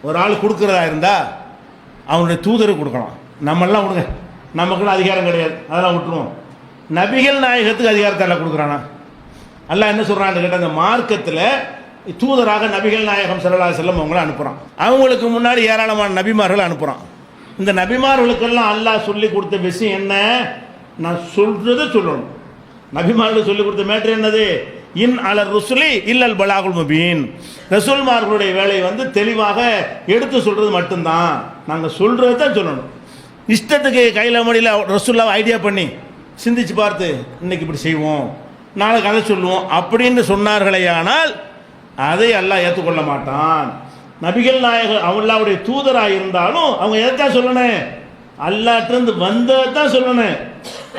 ஒரு ஆள் கொடுக்குறதா இருந்தால் அவனுடைய தூதருக்கு கொடுக்கலாம். நம்மெல்லாம் கொடுங்க, நமக்குலாம் அதிகாரம் கிடையாது, அதெல்லாம் விட்டுருவோம். நபிகள் நாயகத்துக்கு அதிகாரத்தை எல்லாம் கொடுக்குறானா? அல்லாஹ் என்ன சொல்கிறான்னு கேட்டால், அந்த மார்க்கத்தில் தூதராக நபிகள் நாயகம் ஸல்லல்லாஹு அலைஹி வஸல்லம் அவங்கள அனுப்புகிறான். அவங்களுக்கு முன்னாடி ஏராளமான நபிமார்கள் அனுப்புகிறான். இந்த நபிமார்களுக்கெல்லாம் அல்லாஹ் சொல்லி கொடுத்த விஷயம் என்ன? நான் சொல்கிறத சொல்லணும். நபிமார்களுக்கு சொல்லி கொடுத்த மேட்ரு என்னது? இன் அலர் ருசுலி இல்லல் பலாகுல் முபீன். ரசூல்மார்களுடைய வேலை தெளிவாக எடுத்து சொல்கிறது மட்டும்தான். நாங்கள் சொல்கிறது தான் சொல்லணும். இஷ்டத்துக்கு கையில் மடியில் ரசூல்லாவை ஐடியா பண்ணி சிந்திச்சு பார்த்து இன்னைக்கு இப்படி செய்வோம், நாளைக்கு அதை சொல்லுவோம் அப்படின்னு சொன்னார்களே ஆனால் அதை அல்லாஹ் ஏற்றுக்கொள்ள மாட்டான். நபிகள் நாயகர் அல்லாஹ்வுடைய தூதராக இருந்தாலும் அவங்க எதைத்தான் சொல்லணும்? அல்லாஹ்ட்டிருந்து வந்ததான் சொல்லணும்.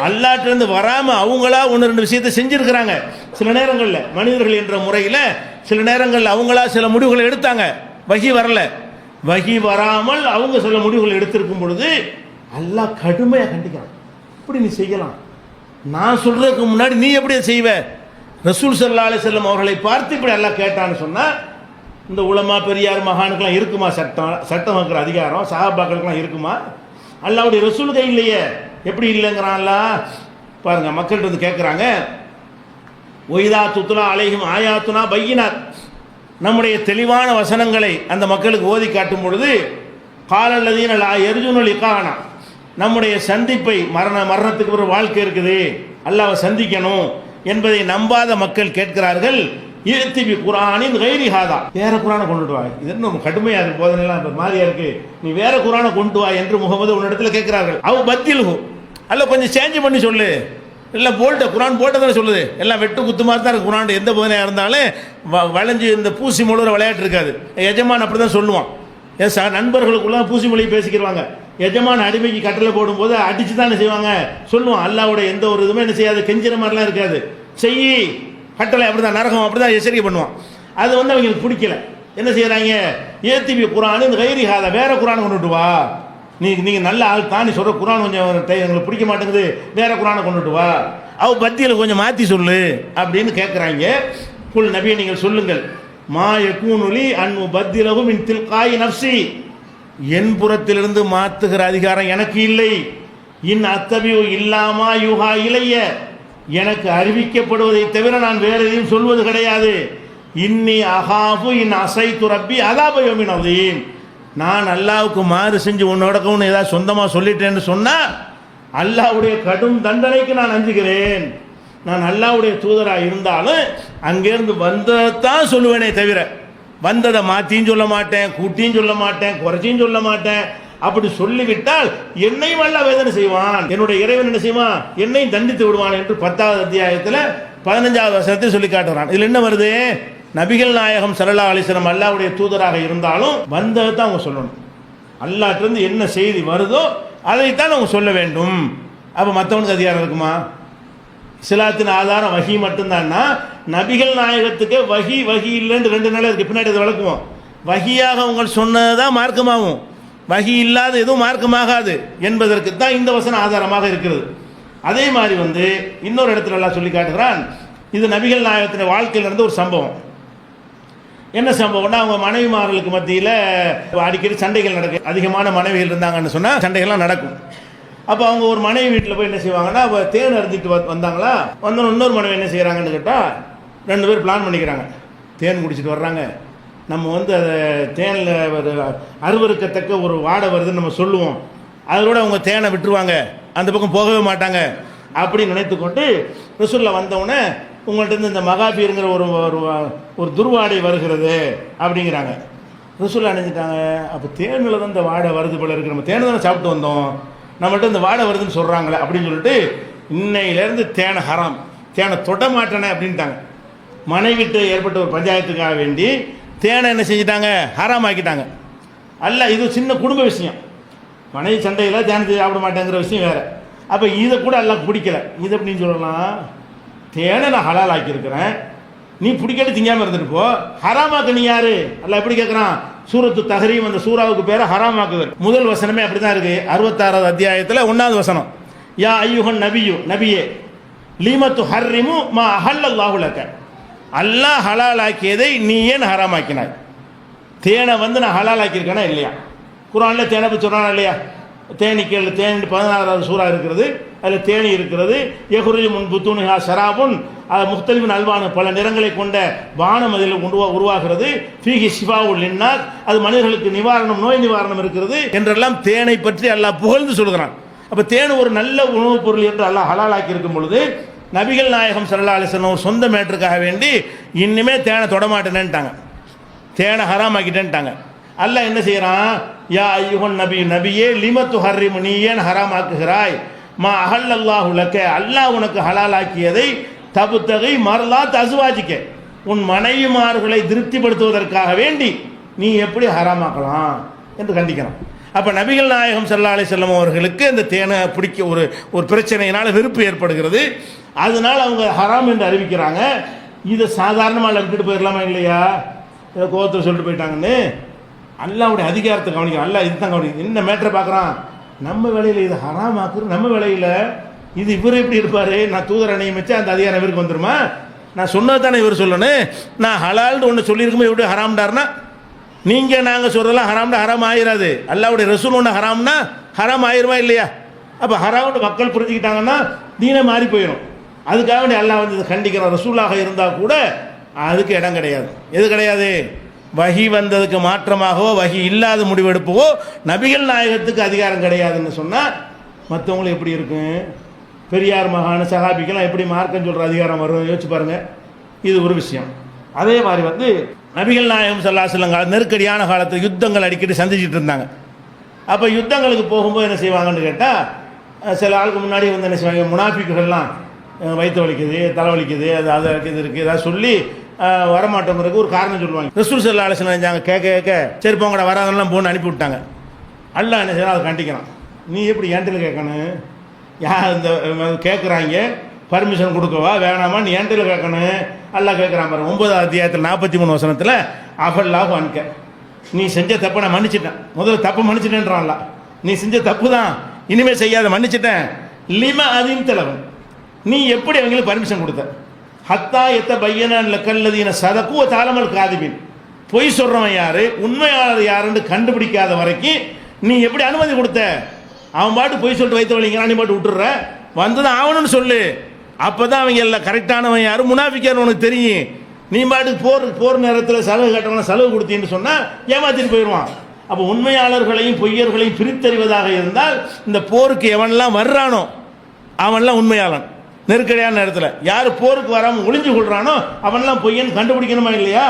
அல்லாஹ்ட்டிருந்து வராமல் அவங்களா ஒன்று ரெண்டு விஷயத்தை செஞ்சுருக்கிறாங்க. சில நேரங்களில் மனிதர்கள் என்ற முறையில் சில நேரங்களில் அவங்களா சில முடிவுகளை எடுத்தாங்க. வகி வரல, வகி வராமல் அவங்க சில முடிவுகளை எடுத்திருக்கும் பொழுது அல்லாஹ் கடுமையாக கண்டிக்கிறான். இப்படி நீ செய்யலாம், நான் சொல்றதுக்கு முன்னாடி நீ எப்படி செய்வ? ரசூல் ஸல்லல்லாஹு அலைஹி வஸல்லம் அவர்களை பார்த்து இப்படி அல்லாஹ் கேட்டான்னு சொன்னால், இந்த உலமா பெரியார் மகானுக்கெல்லாம் இருக்குமா சட்டம் வைக்கிற அதிகாரம்? சஹாபாக்களுக்கெல்லாம் இருக்குமா? அல்லாஹ்வுடைய ரசூலுக்கே இல்லையே, எப்படி இல்லைங்கிறான் அல்லாஹ்? பாருங்க, மக்கள்கிட்ட கேட்குறாங்க, ஒய்தா துத்லா அலைஹிம் ஆயாத்துனா பையினாத், நம்முடைய தெளிவான வசனங்களை அந்த மக்களுக்கு ஓதி காட்டும் பொழுது, காலல்லதீன லா யர்ஜூன லிகானா, நம்முடைய சந்திப்பை மரணத்துக்கு ஒரு வாழ்க்கை இருக்குது, அல்லாஹ்வை சந்திக்கணும் என்பதை நம்பாத மக்கள் கேட்கிறார்கள், இயத்திபி குரானின் கைரி ஹாதா, வேற குரானை கொண்டுட்டு வா. இது இன்னும் கடுமையாக இருக்கு, போதனைலாம் இப்போ மாதிரியா இருக்கு, நீ வேற குரானை கொண்டு வா என்று முகமது உன்னிடத்தில் கேட்கிறார்கள். அவ பத்தில்ஹு, அல்ல கொஞ்சம் சேஞ்ச் பண்ணி சொல்லு. எல்லாம் போல்ட்ட குரான் போட்டதானே சொல்லுது, எல்லாம் வெட்டு குத்து மாதிரி தான் இருக்கு குரான். எந்த போதனையாக இருந்தாலும் வளைஞ்சு இந்த பூசி முழுற விளையாட்டு இருக்காது. எஜமான் அப்படி தான் சொல்லுவான். நண்பர்களுக்குள்ள பூசி மொழி பேசிக்கிறாங்க. எஜமான அடிமைக்கு கட்டளை போடும்போது அடிச்சு தானே செய்வாங்க, சொல்லுவான். அல்லாஹ்வுடைய எந்த ஒரு இதுவுமே என்ன செய்யாது, கெஞ்சிற மாதிரிலாம் இருக்காது. செய்யி கட்டளை அப்படிதான், நரகம் அப்படிதான் எச்சரிக்கை பண்ணுவான். அது அவங்களுக்கு பிடிக்கல. என்ன செய்யறாங்க? ஏத்திபி குரான் இந்த கைரி ஹாதா, வேற குரான் கொண்டுட்டு வா. நீங்கள் நல்ல ஆள் தான், நீ சொல்கிற குரான் கொஞ்சம் எங்களுக்கு பிடிக்க மாட்டேங்குது, வேற குரானை கொண்டுட்டு வா. அவ பத்தியில் கொஞ்சம் மாற்றி சொல்லு அப்படின்னு கேட்குறாங்க. குல் நபியை நீங்கள் சொல்லுங்கள், மா யகூனுலி அன் உபத்திலஹு மின் தில்காய் நஃப்ஸி, என் புறத்திலிருந்து மாற்றுகிற அதிகாரம் எனக்கு இல்லை. இன் அத்தபியு இல்லாமா யுஹா இலைய, எனக்கு அறிவிக்கப்படுவதை தவிர நான் வேற எதையும் சொல்வது கிடையாது. இன்னி அஹாஃபு இன் அஸைது ரப்பி அஸாப யௌமின் அதீம், நான் அல்லாஹ்வுக்கு மாறு செஞ்சு உன்னோடக்கவுன்னு ஏதாவது சொந்தமாக சொல்லிட்டேன்னு சொன்னால் அல்லாஹ்வுடைய கடும் தண்டனைக்கு நான் அஞ்சுகிறேன். நான் அல்லாஹ்வுடைய தூதராக இருந்தாலும் அங்கேருந்து வந்ததான் சொல்லுவேனே தவிர வந்ததை மாற்றியும் சொல்ல மாட்டேன், கூட்டியும் சொல்ல மாட்டேன், குறைச்சியும் சொல்ல மாட்டேன். அப்படி சொல்லிவிட்டால் என்னையும் அல்லாஹ் வேதனை செய்வான், என்னுடைய இறைவன் என்ன செய்வான், என்னையும் தண்டித்து விடுவான் என்று 10வது அத்தியாயத்தில் 15வது வசனத்தில் சொல்லி காட்டுறான். இதில் என்ன வருது? நபிகள் நாயகம் ஸல்லல்லாஹு அலைஹி வஸல்லம் அல்லாஹ்வுடைய தூதராக இருந்தாலும் வந்ததை தான் அவங்க சொல்லணும். அல்லாஹ்ட்டிருந்து என்ன செய்தி வருதோ அதைத்தான் அவங்க சொல்ல வேண்டும். அப்போ மற்றவனுக்கு அதிகாரம் இருக்குமா? இஸ்லாத்தின் ஆதாரம் வஹி மட்டும்தான்னா, நபிகள் நாயகத்துக்கு வஹி இல்லைன்னு 2 நாள் இருக்கு, பின்னாடி அதை விளக்குவோம். வஹியாக அவங்க சொன்னதான் மார்க்கமாகும், வஹி இல்லாத எதுவும் மார்க்கமாகாது என்பதற்கு தான் இந்த வசனம் ஆதாரமாக இருக்கிறது. அதே மாதிரி இன்னொரு இடத்துல எல்லாம் சொல்லி காட்டுகிறான். இது நபிகள் நாயகத்தின் வாழ்க்கையில் இருந்து ஒரு சம்பவம். என்ன சம்பவம்னா, அவங்க மனைவிமார்களுக்கு மத்தியில் அடிக்கடி சண்டைகள் நடக்கும். அதிகமான மனைவிகள் இருந்தாங்கன்னு சொன்னால் சண்டைகள்லாம் நடக்கும். அப்போ அவங்க ஒரு மனைவி வீட்டில் போய் என்ன செய்வாங்கன்னா, தேன் அருந்திட்டு வந்தாங்களா, வந்தோன்னு இன்னொரு மனைவி என்ன செய்கிறாங்கன்னு கேட்டால், 2 பேர் பிளான் பண்ணிக்கிறாங்க. தேன் குடிச்சிட்டு வர்றாங்க, நம்ம அதை தேனில் அருவருக்கத்தக்க ஒரு வாடை வருதுன்னு நம்ம சொல்லுவோம், அதோட அவங்க தேனை விட்டுருவாங்க, அந்த பக்கம் போகவே மாட்டாங்க அப்படின்னு நினைத்து கொண்டு ரசூலுல்லாஹ் வந்தவுடனே, உங்கள்கிட்ட இந்த மகாபீருங்கிற ஒரு துர்வாடை வருகிறது அப்படிங்கிறாங்க. ரசூலுல்லாஹ் நினைச்சிட்டாங்க, அப்போ தேனில் தான் இந்த வாடை வருது போல இருக்கு, நம்ம தேனை தானே சாப்பிட்டு வந்தோம், நம்மள்ட்ட இந்த வாடை வருதுன்னு சொல்கிறாங்களே அப்படின்னு சொல்லிட்டு, இன்னையிலேருந்து தேனை ஹராம், தேனை தொட மாட்டேனே அப்படின்ட்டாங்க. மனைவிட்டு ஏற்பட்ட ஒரு பஞ்சாயத்துக்காக வேண்டி தேனை என்ன செஞ்சிட்டாங்க, ஹராம் ஆக்கிட்டாங்க. அல்ல, இது சின்ன குடும்ப விஷயம். மனைவி சண்டையில் தேனை சாப்பிட மாட்டேங்கிற விஷயம் வேறு. அப்போ இதை கூட எல்லாம் பிடிக்கல. இது எப்படின்னு சொல்லலாம், தேனை நான் ஹலால் ஆக்கியிருக்கிறேன், நீ பிடிக்கல திங்காமல் இருந்துட்டு போ, ஹராமாக்கு நீ யாரு? அல்ல எப்படி கேட்குறான்? சூரத்து தஹரீம், அந்த சூராவுக்கு பேரை ஹராமாக்குதல். முதல் வசனமே அப்படி தான் இருக்குது. 66வது அத்தியாயத்தில் 1வது வசனம், யா ஐயுஹன் நபியு, நபியே, லீமத்து ஹர்ரிமு மா அஹல்லல்லாஹு லக, அல்லாஹ் ஹலால் ஆக்கியதை நீ ஏன் ஹராமாக்கினாய்? தேனை வந்து நான் ஹலால் ஆக்கியிருக்கேனா இல்லையா? குர்ஆன்ல தேனை பற்றி சொல்கிறானா இல்லையா? தேனீக்கள் தேனி 16வது சூறா இருக்கிறது, அதில் தேனி இருக்கிறது. யஹ்ருஜு மின் புத்தூனிஹா ஷராபுன், அது முக்தலிஃபின் அல்வான பல நிறங்களை கொண்ட வானம் அதில் உருவாகிறது. ஃபீஹி ஷிஃபாஉல் லின்னாஸ், அது மனிதர்களுக்கு நிவாரணம், நோய் நிவாரணம் இருக்கிறது என்றெல்லாம் தேனை பற்றி அல்லாஹ் புகழ்ந்து சொல்கிறான். அப்போ தேன் ஒரு நல்ல உணவுப் பொருள் என்று அல்லாஹ் ஹலாலாக்கி இருக்கும் பொழுது நபிகள் நாயகம் ஸல்லல்லாஹு அலைஹி வஸல்லம் ஒரு சொந்த மேட்டருக்காக வேண்டி இன்னுமே தேனை தொடமாட்டேன்னுட்டாங்க, தேனை ஹராமாக்கிட்டேன்ட்டாங்க. அல்லாஹ் என்ன செய்கிறான்? யா ஐயுஹன் நபி, நபியே லிம துஹர்ரிமு, நீ ஏன் ஹராம் ஆக்குகிறாய்? மா அஹல்லல்லாஹு லக்க, அல்லாஹ் உனக்கு ஹலாலாக்கியதை தபுத்தகை மர்லாத் அஸ்வாஜிக்க, உன் மனைவிமார்களை திருப்திப்படுத்துவதற்காக வேண்டி நீ எப்படி ஹராமாக்கலாம் என்று கண்டிக்கிறான். அப்போ நபிகள் நாயகம் ஸல்லல்லாஹு அலைஹி வஸல்லம் அவர்களுக்கு இந்த தேனை பிடிக்க ஒரு பிரச்சனையினால் வெறுப்பு ஏற்படுகிறது. அதனால் அவங்க ஹராம் என்று அறிவிக்கிறாங்க. இதை சாதாரணமாக விட்டுட்டு போயிடலாமா இல்லையா? இதை கோவத்தில் சொல்லிட்டு போயிட்டாங்கன்னு அல்லாஹ்வுடைய அதிகாரத்தை கவனிக்கிறோம். அல்லாஹ் இதுதான் கவனிக்கும். என்ன மேட்டரை பார்க்குறான்? நம்ம வேலையில் இது ஹராம் ஆக்குறது, நம்ம வேலையில் இது இவர் எப்படி இருப்பார்? நான் தூதரை நியமிச்சா அந்த அதிகாரம் இவருக்கு வந்துருமா? நான் சொன்னது தானே இவர் சொல்லணும். நான் ஹலால்னு ஒன்று சொல்லியிருக்கும்போது எப்படி ஹராம்டார்னா, நீங்கள் நாங்கள் சொல்கிறதெல்லாம் ஹராம்னா ஹராம் ஆயிராது. அல்லாஹ்வுடைய ரசூல் ஒன்று ஹராம்னா ஹராம் ஆயிருமா இல்லையா? அப்போ ஹராம்னு மக்கள் புரிஞ்சுக்கிட்டாங்கன்னா தீனை மாறி போயிடும். அதுக்காக வேண்டி அல்லாஹ் வந்து இதை கண்டிக்கிற ரசூலாக இருந்தால் கூட அதுக்கு இடம் கிடையாது. எது கிடையாது? வஹி வந்ததுக்கு மாற்றமாகவோ வஹி இல்லாத முடிவெடுப்பவோ நபிகள் நாயகத்துக்கு அதிகாரம் கிடையாதுன்னு சொன்னால் மற்றவங்களுக்கு எப்படி இருக்கும்? பெரியார் மகான சஹாபிக்கெல்லாம் எப்படி மார்க்கம் சொல்கிற அதிகாரம் வரும்? யோசிச்சு பாருங்கள். இது ஒரு விஷயம். அதே மாதிரி வந்து நபிகள் நாயகம் ஸல்லல்லாஹு அலைஹி வஸல்லம் நெருக்கடியான காலத்தில் யுத்தங்கள் அடிக்கடி சந்திச்சுட்டு இருந்தாங்க. அப்போ யுத்தங்களுக்கு போகும்போது என்ன செய்வாங்கன்னு கேட்டால், சில ஆளுக்கு முன்னாடி வந்து என்ன செய்வாங்க, முனாஃபிக்குகள்லாம் வயிற்று வலிக்குது, தலை வலிக்குது, அது இது இருக்குது, ஏதாவது சொல்லி வரமாட்டோங்கிறதுக்கு ஒரு காரணம் சொல்லுவாங்க. ரசூல் ஸல்லல்லாஹு அலைஹி வஸல்லம் செஞ்சாங்க, கேட்க சரி போங்கடா வராதெல்லாம் போன்னு அனுப்பி விட்டாங்க. அல்லாஹ் என்ன செய்யணும்? அதை கண்டிக்கிறான். நீ எப்படி ஏன்ட்டில் கேட்கணும்? யார் இந்த கேட்குறாங்க, பர்மிஷன் கொடுக்கவா வேணாமா? நீ ஏன்ட்டில் கேட்கணும். அல்லாஹ் கேட்குறான் பாரு 9வது அத்தியாயத்தில் 43 வசனத்தில், அஃபல்லாஹு அன்க, நீ செஞ்ச தப்பை நான் மன்னிச்சிட்டேன். முதல்ல தப்பை மன்னிச்சிட்டேன்றான் அல்லாஹ். நீ செஞ்ச தப்பு தான், இனிமேல் செய்யாத, மன்னிச்சிட்டேன். லிம அதின் தலைவன், நீ எப்படி அவங்களுக்கு பர்மிஷன் கொடுத்த? ஹத்தா எத்த பையன கல்லதீன சதக்கு தாளமல் காதிபின், பொய் சொல்கிறவன் யார், உண்மையாளர் யாருன்னு கண்டுபிடிக்காத வரைக்கும் நீ எப்படி அனுமதி கொடுத்த? அவன் பாட்டு பொய் சொல்லிட்டு வைத்த வழிங்கிறான், நீ பாட்டு விட்டுற, வந்துதான் ஆகணும்னு சொல்லு. அப்போ தான் அவங்க எல்லாம் கரெக்டானவன் யாரும் முனாஃபிக்கான்னு உனக்கு தெரியும். நீ பாட்டுக்கு போர் நேரத்தில் செலவு கட்டவன செலவு கொடுத்தீன்னு சொன்னால் ஏமாத்திட்டு போயிடுவான். அப்போ உண்மையாளர்களையும் பொய்யர்களையும் பிரித்தறிவதாக இருந்தால் இந்த போருக்கு எவன்லாம் வர்றானோ அவன்லாம் உண்மையாளன். நெருக்கடியான நேரத்தில் யார் போருக்கு வராமல் ஒளிஞ்சு கொள்றானோ அவன்லாம் பொய்யன்னு கண்டுபிடிக்கணுமா இல்லையா?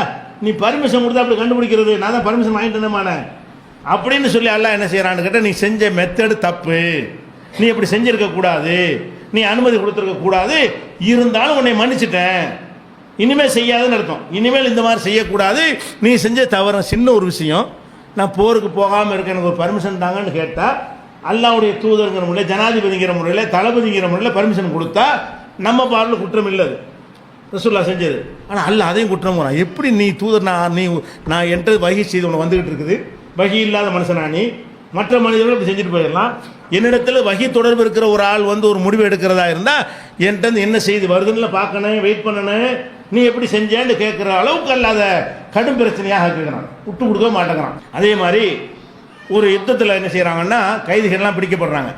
நீ பர்மிஷன் கொடுத்தா அப்படி கண்டுபிடிக்கிறது, நான் தான் பர்மிஷன் வாங்கிட்டேனேமான அப்படின்னு சொல்லி அல்லாஹ் என்ன செய்யறான்னு கேட்டால், நீ செஞ்ச மெத்தடு தப்பு, நீ அப்படி செஞ்சிருக்க கூடாது, நீ அனுமதி கொடுத்துருக்க கூடாது, இருந்தாலும் உன்னை மன்னிச்சிட்டேன், இனிமேல் செய்யாதுன்னு அர்த்தம். இனிமேல் இந்த மாதிரி செய்யக்கூடாது, நீ செஞ்ச தவறு சின்ன ஒரு விஷயம், நான் போருக்கு போகாமல் இருக்க எனக்கு ஒரு பர்மிஷன் தாங்கன்னு கேட்டால் அல்லாஹ்வுடைய தூதருங்கிற முறையில், ஜனாதிபதிங்கிற முறையில், தளபதிங்கிற முறையில் பர்மிஷன் கொடுத்தா நம்ம பார்வையில் குற்றம் இல்லது, ரசூலுல்லாஹ் செஞ்சது. ஆனால் அல்லாஹ் அதையும் குற்றம் போகிறான். எப்படி நீ தூதர், நான் என்கிட்ட வகி செய்து உனக்கு வந்துக்கிட்டு இருக்குது, வகி இல்லாத மனுஷனா நீ? மற்ற மனிதர்கள் இப்படி செஞ்சுட்டு போயிடலாம். என்னிடத்தில் வகி தொடர்பு இருக்கிற ஒரு ஆள் வந்து ஒரு முடிவு எடுக்கிறதா இருந்தால் என்கிட்ட என்ன செய்தி வருதுன்னு பார்க்கணும், வெயிட் பண்ணணும், நீ எப்படி செஞ்சேன்னு கேட்குற அளவுக்கு அல்லாத கடும் பிரச்சனையாக கேட்குறான், விட்டு கொடுக்க மாட்டேங்கிறான். அதே மாதிரி ஒரு யுத்தத்தில் என்ன செய்கிறாங்கன்னா, கைதிகள்லாம் பிடிக்கப்படுறாங்க.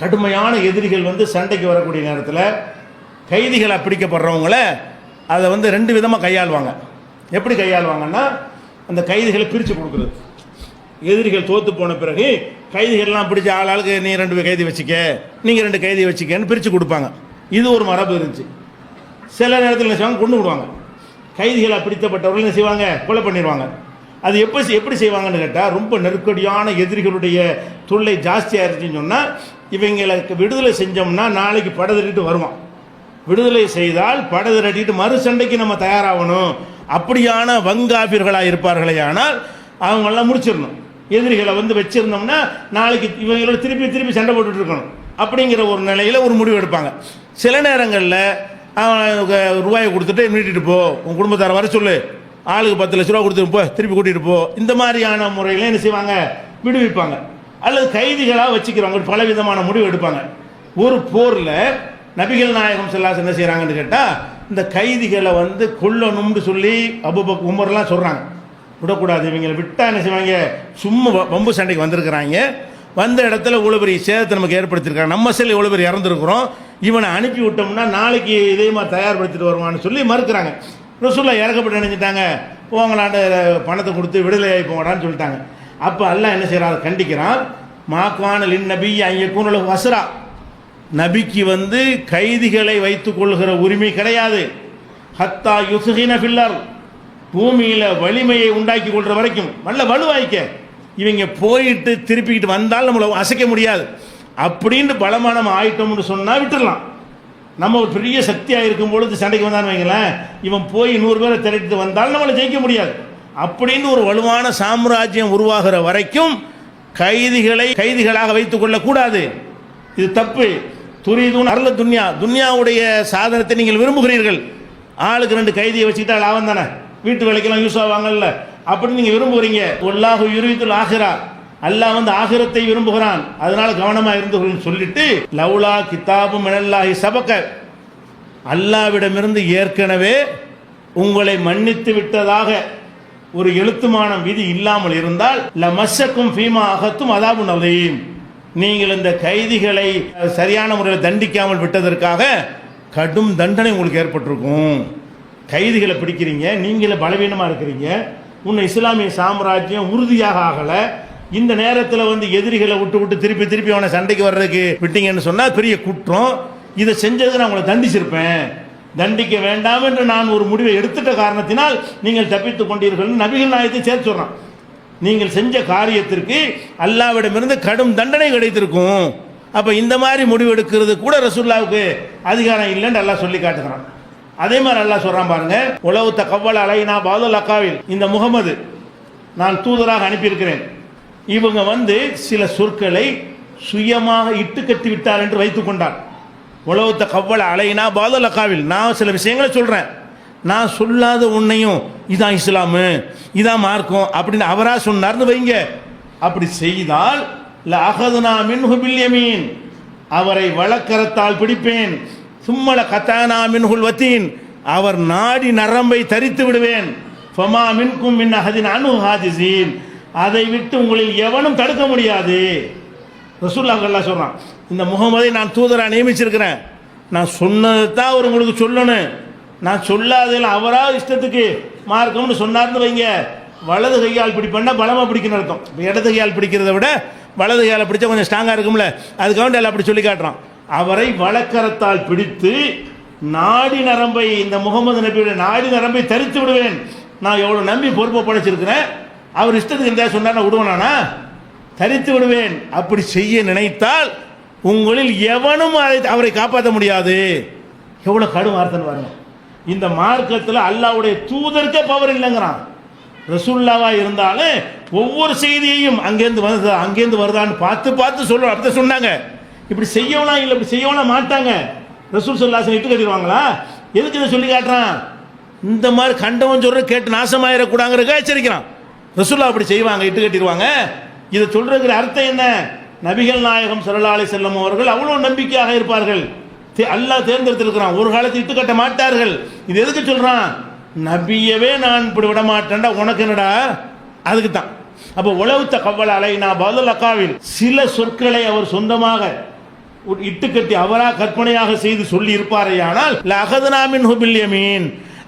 கடுமையான எதிரிகள் வந்து சண்டைக்கு வரக்கூடிய நேரத்தில் கைதிகளை பிடிக்கப்படுறவங்கள அதை வந்து 2 விதமாக கையாளுவாங்க. எப்படி கையாளுவாங்கன்னா, அந்த கைதிகளை பிரித்து கொடுக்குறது. எதிரிகள் தோற்று போன பிறகு கைதிகள்லாம் பிடிச்ச ஆளாளுக்கு நீ 2 கைதி வச்சுக்க, நீங்கள் 2 கைதி வச்சுக்கன்னு பிரித்து கொடுப்பாங்க. இது ஒரு மரபு இருந்துச்சு. சில நேரத்தில் என்ன செய்வாங்க, கொண்டு விடுவாங்க. கைதிகளை பிடித்தப்பட்டவர்கள் என்ன செய்வாங்க, கொலை பண்ணிடுவாங்க. அது எப்படி செய்வாங்கன்னு கேட்டால், ரொம்ப நெருக்கடியான எதிரிகளுடைய தொல்லை ஜாஸ்தியாக இருந்துச்சுன்னு சொன்னால் இவங்களுக்கு விடுதலை செஞ்சோம்னா நாளைக்கு படை வருவான். விடுதலை செய்தால் படை திரட்டிட்டு மறு சண்டைக்கு நம்ம தயாராகணும். அப்படியான வங்காபிர்களாக இருப்பார்களே ஆனால் அவங்களெல்லாம் முடிச்சிடணும். எதிரிகளை வந்து வச்சிருந்தோம்னா நாளைக்கு இவங்களோட திருப்பி சண்டை போட்டுட்டு இருக்கணும் அப்படிங்கிற ஒரு நிலையில் ஒரு முடிவு எடுப்பாங்க. சில நேரங்களில் அவன் ரூபாயை கொடுத்துட்டு மீட்டிட்டு போ, உன் குடும்பத்தார வர சொல்லு, ஆளுக்கு 10 லட்ச ரூபா கொடுத்துட்டு போ, திருப்பி கூட்டிகிட்டு போ, இந்த மாதிரியான முறையில் என்ன செய்வாங்க, விடுவிப்பாங்க. அல்லது கைதிகளாக வச்சுக்கிறாங்க. பலவிதமான முடிவு எடுப்பாங்க. ஒரு போரில் நபிகள் நாயகம் ஸல்லல்லாஹு என்ன செய்கிறாங்கன்னு கேட்டால், இந்த கைதிகளை வந்து கொல்லணும்னு சொல்லி அபூபக்கர் உமர்லாம் சொல்கிறாங்க. விடக்கூடாது. இவங்களை விட்டால் என்ன செய்வாங்க, சும்மா வம்பு சண்டைக்கு வந்திருக்கிறாங்க, வந்த இடத்துல இவ்வளோ பெரிய சேதத்தை நமக்கு ஏற்படுத்தியிருக்காங்க, நம்ம செல் இவ்வளோ பேர் இறந்துருக்குறோம், இவனை அனுப்பி விட்டோம்னா நாளைக்கு இதே மாதிரி தயார்படுத்திட்டு வருவான்னு சொல்லி மறுக்கிறாங்க. ரசூலுல்லாஹ் இறக்கப்பட்டு நினைச்சிட்டாங்க, போங்களாண்ட பணத்தை கொடுத்து விடுதலையாகி போங்கடான்னு சொல்லிட்டாங்க. அப்போ அல்லாஹ் என்ன செய்கிறார், கண்டிக்கிறான். மாக்கான லின் நபி ஐயக்கூனு வஸ்ரா, நபிக்கு கைதிகளை வைத்துக் கொள்கிற உரிமை கிடையாது. ஹத்தா யுஸ்ஹின ஃபில்லர், பூமியில் வலிமையை உண்டாக்கி கொள்கிற வரைக்கும், நல்ல வலுவாய்க்க, இவங்க போயிட்டு திருப்பிக்கிட்டு வந்தால் நம்மளை அசைக்க முடியாது அப்படின்னு பலமாக நம்ம ஆயிட்டோம்னு சொன்னால் விட்டுடலாம். நம்ம ஒரு பெரிய சக்தியாக இருக்கும் பொழுது சண்டைக்கு வந்தான்னு வைங்களேன், இவன் போய் 100 பேரை திரட்டிட்டு வந்தால் நம்மளை ஜெயிக்க முடியாது அப்படின்னு ஒரு வலுவான சாம்ராஜ்யம் உருவாகிற வரைக்கும் கைதிகளாக வைத்துக் கொள்ளக்கூடாது. இது தப்பு. துரிதுன் அருள துன்யா, துன்யாவுடைய சாதனத்தை நீங்கள் விரும்புகிறீர்கள். ஆளுக்கு 2 கைதியை வச்சுக்கிட்டா லாபம் தானே, வீட்டு வேலைக்கெல்லாம் யூஸ் ஆவாங்கல்ல, அப்படின்னு நீங்கள் விரும்புகிறீங்க. வல்லாஹு யுரீதுல் ஆஹிரா, அல்லாஹ் ஆகிரத்தை விரும்புகிறான், அதனால கவனமாக இருந்து சொல்லிட்டு, லவ்லா கிதாபு மினல்லாஹி சபக, அல்லாவிடமிருந்து ஏற்கனவே உங்களை மன்னித்து விட்டதாக ஒரு எழுத்துமான விதி இல்லாமல் இருந்தால் லமஸ்ஸக்கும் ஃபீமா அகத்தும் அதாபுன் அதீம், நீங்கள் இந்த கைதிகளை சரியான முறையில் தண்டிக்காமல் விட்டதற்காக கடும் தண்டனை உங்களுக்கு ஏற்பட்டிருக்கும். கைதிகளை பிடிக்கிறீங்க, நீங்களே பலவீனமாக இருக்கிறீங்க, உன்னை இஸ்லாமிய சாம்ராஜ்யம் உறுதியாக ஆகலை, இந்த நேரத்தில் எதிரிகளை விட்டு திருப்பி அவனை சண்டைக்கு வர்றதுக்கு விட்டீங்கன்னு சொன்னால் பெரிய குற்றம். இதை செஞ்சது நான் உங்களை தண்டிச்சிருப்பேன், தண்டிக்க வேண்டாம் என்று நான் ஒரு முடிவை எடுத்துட்ட காரணத்தினால் நீங்கள் தப்பித்துக் கொண்டீர்கள். நபிகள் நாயகத்தை சேர்த்து சொல்றான், நீங்கள் செஞ்ச காரியத்திற்கு அல்லாஹ்விடமிருந்து கடும் தண்டனை கிடைத்திருக்கும். அப்போ இந்த மாதிரி முடிவு எடுக்கிறது கூட ரசூலுல்லாஹ்வுக்கு அதிகாரம் இல்லைன்னு அல்லாஹ் சொல்லி காட்டுகிறான். அதே மாதிரி அல்லாஹ் சொல்றான் பாருங்க, உலவு தகவல் அலைனா பாதுல் அக்காவில், இந்த முகமது நான் தூதராக அனுப்பியிருக்கிறேன், இவங்க சில சொற்களை சுயமாக இட்டு கட்டி விட்டார் என்று வைத்துக் கொண்டார். உலகத்த கவ்வள அலைனா பாதுல் அக்காவில், நான் சில விஷயங்களை சொல்கிறேன், நான் சொல்லாத உன்னையும் இதான் இஸ்லாமு இதான் மார்க்கம் அப்படின்னு அவராக சொன்னார்னு வைங்க. அப்படி செய்தால் லஅகதுனா மின்ஹு பில் யமீன், அவரை வலக்கரத்தால் பிடிப்பேன். சும்மல கதானா மின்ஹுல் வத்தீன், அவர் நாடி நரம்பை தரித்து விடுவேன். ஃபமா மின்கும் மின் அஹதின் அன்ஹு ஹாஜிஸீன், அதை விட்டு உங்களில் எவனும் தடுக்க முடியாது. ரசூலுல்லாஹ் அல்லாஹ் சொல்றான், இந்த முகமதை நான் தூதராக நியமிச்சிருக்கிறேன், நான் சொன்னது தான் அவர் உங்களுக்கு சொல்லணும், நான் சொல்லாததில் அவராக இஷ்டத்துக்கு மார்க்கம்னு சொன்னார்னு வைங்க, வலது கையால் பிடிப்பேன்னா பலமாக பிடிக்கணும்னு அர்த்தம். இப்போ இடது கையால் பிடிக்கிறத விட வலது கையால் பிடிச்சா கொஞ்சம் ஸ்ட்ராங்காக இருக்கும்ல, அதுக்காக எல்லாம் அப்படி சொல்லி காட்டுறான். அவரை வலக்கரத்தால் பிடித்து நாடி நரம்பை, இந்த முகமது நபியுடைய நாடி நரம்பை தரித்து விடுவேன். நான் எவ்வளோ நம்பி பொறுப்பை படைச்சிருக்கிறேன், அவர் இஷ்டத்துக்கு இருந்தால் சொன்னார் நான் விடுவேனானா, தரித்து விடுவேன். அப்படி செய்ய நினைத்தால் உங்களில் எவனும் அவரை காப்பாற்ற முடியாது. எவ்வளோ கடும் வார்த்தைன்னு பாருங்க. இந்த மார்க்கத்தில் அல்லாஹ்வுடைய தூதருக்கே பவர் இல்லைங்கிறான். ரசூலுல்லாவா இருந்தாலும் ஒவ்வொரு செய்தியையும் அங்கேருந்து வருதான்னு பார்த்து சொல்லுவோம். அப்படி சொன்னாங்க. இப்படி செய்யவனா இல்லை, இப்படி செய்யவனா மாட்டாங்க. ரசூல் ஸல்லல்லாஹு இட்டு கட்டிடுவாங்களா? எதுக்கு இதை சொல்லி காட்டுறான்? இந்த மாதிரி கண்டவன் சொல்ற கேட்டு நாசமாயிடக்கூடாங்கிறதுக்காக எச்சரிக்கிறான். ரசூலுல்லாஹ் அப்படி செய்வாங்க, இட்டு கட்டிடுவாங்க. இதை சொல்றதுக்கு அர்த்தம் என்ன? நபிகள் நாயகம் ஸல்லல்லாஹு அலைஹி வஸல்லம் அவர்கள் அவ்வளோ நம்பிக்கையாக இருப்பார்கள். அல்லாஹ் தேர்ந்தெடுத்திருக்கிறான், ஒரு காலத்தில் இட்டு கட்ட மாட்டார்கள். இது எதுக்கு சொல்றான்? நபியவே நான் இப்படி விட மாட்டேன்டா, உனக்கு என்னடா? அதுக்கு தான். அப்போ உலவுத்த கவ்வல் அலைனா பாதுல் அக்காவில், சில சொற்களை அவர் சொந்தமாக இட்டுக்கட்டி அவராக கற்பனையாக செய்து சொல்லி இருப்பாரையானால் லஅகதுனா மின்ஹு பில் யமீன்,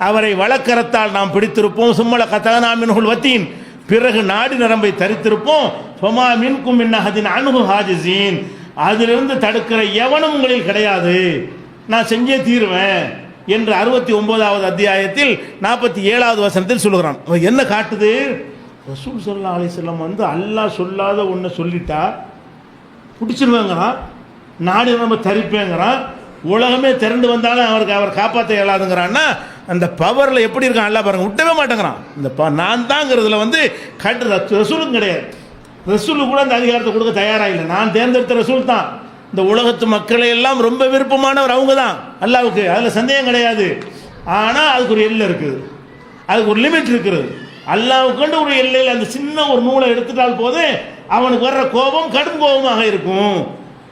அவரை வலக்கரத்தால் நாம் பிடித்திருப்போம். சும்மல கதனா மின்ஹுல் வத்தீன், பிறகு நாடி நரம்பை தரித்திருப்போம். ஃபமா மின்கும் மின் அஹதின் அன்ஹு ஹாஜிஸீன், அதிலிருந்து தடுக்கிற எவனும் உங்களில் கிடையாது, நான் செஞ்சே தீருவேன் என்று 69வது அத்தியாயத்தில் 47வது வசனத்தில் சொல்லுகிறான். என்ன காட்டுது? ரசூல் ஸல்லல்லாஹு அலைஹி வஸல்லம் அல்லாஹ் சொல்லாத ஒன்று சொல்லிட்டா பிடிச்சிருவேங்கிறான், நாடு நம்ம தரிப்பேங்கிறான், உலகமே திரண்டு வந்தாலும் அவர் காப்பாற்ற இயலாதுங்கிறான்னா அந்த பவரில் எப்படி இருக்கான் அல்லாஹ் பாருங்க, விட்டவே மாட்டேங்கிறான். இந்த நான் தாங்கிறதுல ரசூலும் கிடையாது. ரசூலுக்கு கூட அந்த அதிகாரத்தை கொடுக்க தயாராக இல்லை. நான் தேர்ந்தெடுத்த ரசூல் தான். இந்த உலகத்து மக்களை எல்லாம் ரொம்ப விருப்பமானவர் அவங்க தான் அல்லாஹ்வுக்கு, அதில் சந்தேகம் கிடையாது. ஆனால் அதுக்கு ஒரு எல்லை இருக்குது, அதுக்கு ஒரு லிமிட் இருக்குது. அல்லாஹ்வுக்கு ஒரு எல்லையில் அந்த சின்ன ஒரு நூலை எடுத்துட்டால் போது அவனுக்கு வர்ற கோபம் கடும் கோபமாக இருக்கும்.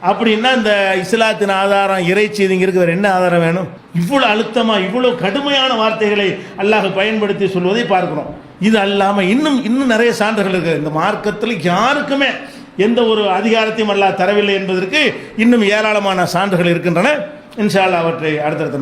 அப்படின்னா இந்த இஸ்லாத்தின் ஆதாரம் இறைச்சி இதுங்கிறது வேறு என்ன ஆதாரம் வேணும்? இவ்வளோ அழுத்தமாக இவ்வளோ கடுமையான வார்த்தைகளை அல்லாஹ் பயன்படுத்தி சொல்வதை பார்க்கிறோம். இது அல்லாமல் இன்னும் நிறைய சான்றுகள் இருக்குது. இந்த மார்க்கத்தில் யாருக்குமே எந்த ஒரு அதிகாரத்தையும் அல்லாஹ் தரவில்லை என்பதற்கு இன்னும் ஏராளமான சான்றுகள் இருக்கின்றன. இன்ஷா அல்லாஹ் அவற்றை அடுத்தடுத்த